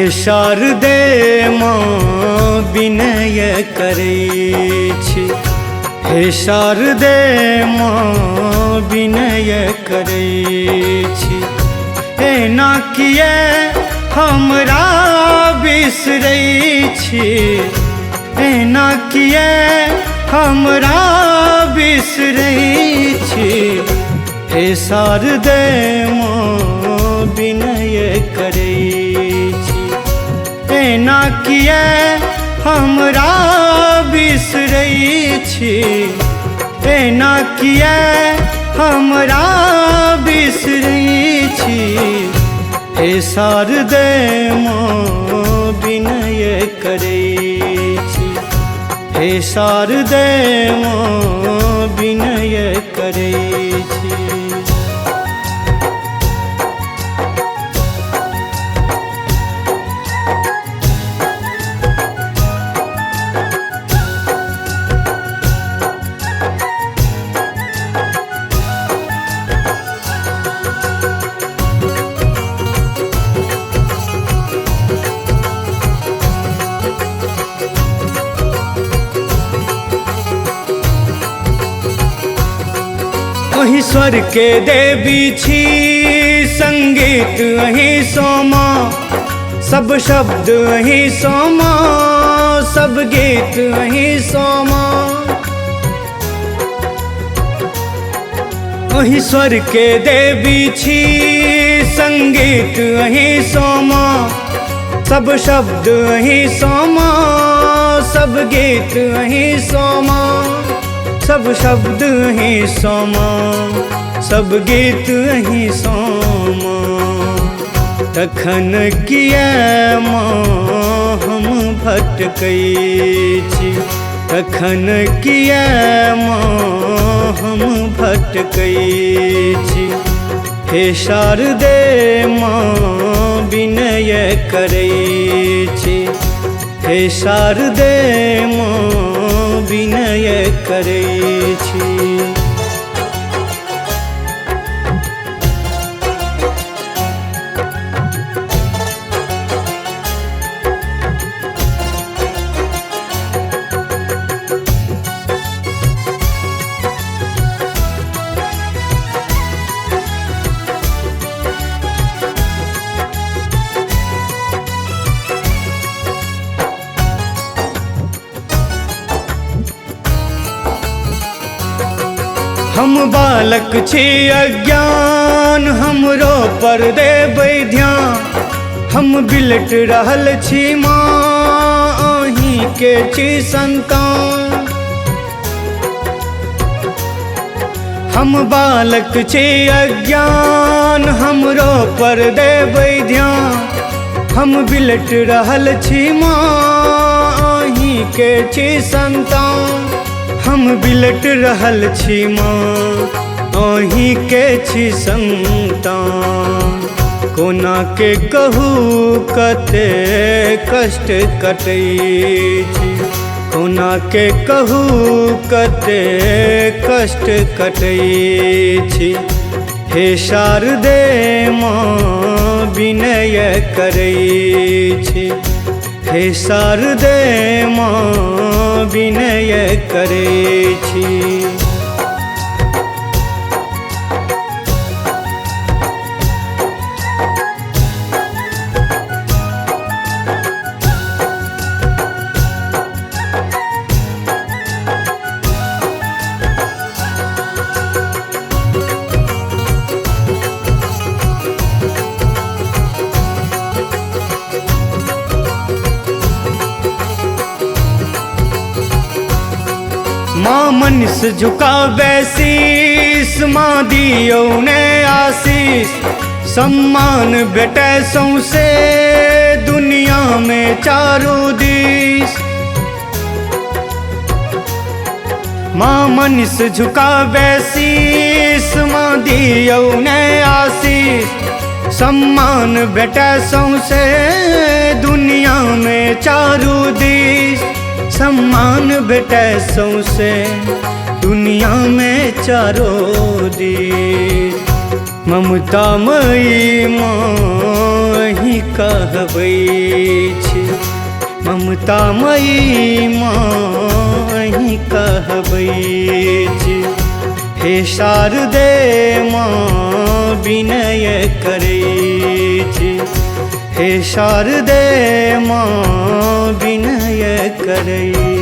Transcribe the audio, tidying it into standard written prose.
शारदे माँ विनय करै छी, हे शारदे माँ विनय करै छी। एना किए हमरा बिसरै छी, एना किए हमरा बिसरै छी। हे शारदे माँ विनय करै छी, एना किए हमरा बिसरै छी। एना किए हमरा बिसरै छी। हे शारदे माँ विनय करै छी, हे शारदे माँ विनय करै छी। अहीं स्वर के देवी छी, संगीत अहीं सोमा, सब शब्द अहीं सोमा, सब गीत अहीं सोमा। अहीं स्वर के देवी छी, संगीत अहीं सोमा, सब शब्द अहीं सोमा, सब गीत अहीं सोमा। सब शब्द अहीं सोमा, सब गीत अहीं सोमा। तखन किए माँ हम भटकै छी, तखन किए माँ हम भटकै छी। हे शारदे माँ विनय करै छी, हे शारदे माँ विनय करै छी। हम बालक छी अज्ञान, हमरो पर देबै ध्यान। हम बिलट रहल छी माँ, अहीं के छी संतान। हम बालक छी अज्ञान, हमरो पर देबै ध्यान। हम बिलट रहल छी माँ, अहीं के छी संतान। हम बिलट रहल छी माँ, अहीं के छी संतान। कोना के कहू कते कष्ट कटै छी, कोना के कहू कते कष्ट कटै छी। हे शारदे माँ विनय करै छी, हे शारदे माँ विनय करै छी। माँ मनीष झुकावे शीश, माँ दियौ ने आशीष। सम्मान भेटै सौंसे दुनिया में चारू दिस। माँ मनीष झुकावे शीश, माँ दियौ ने आशीष। सम्मान भेटै सौंसे दुनिया में चारू दिस। सम्मान भेटै सौंसे दुनिया में चारो दिस। ममतामयी माँ ही कहबै छी, ममतामयी माँ ही कहबै छी। हे शारदे माँ विनय करै छी, हे शारदे माँ विनय करै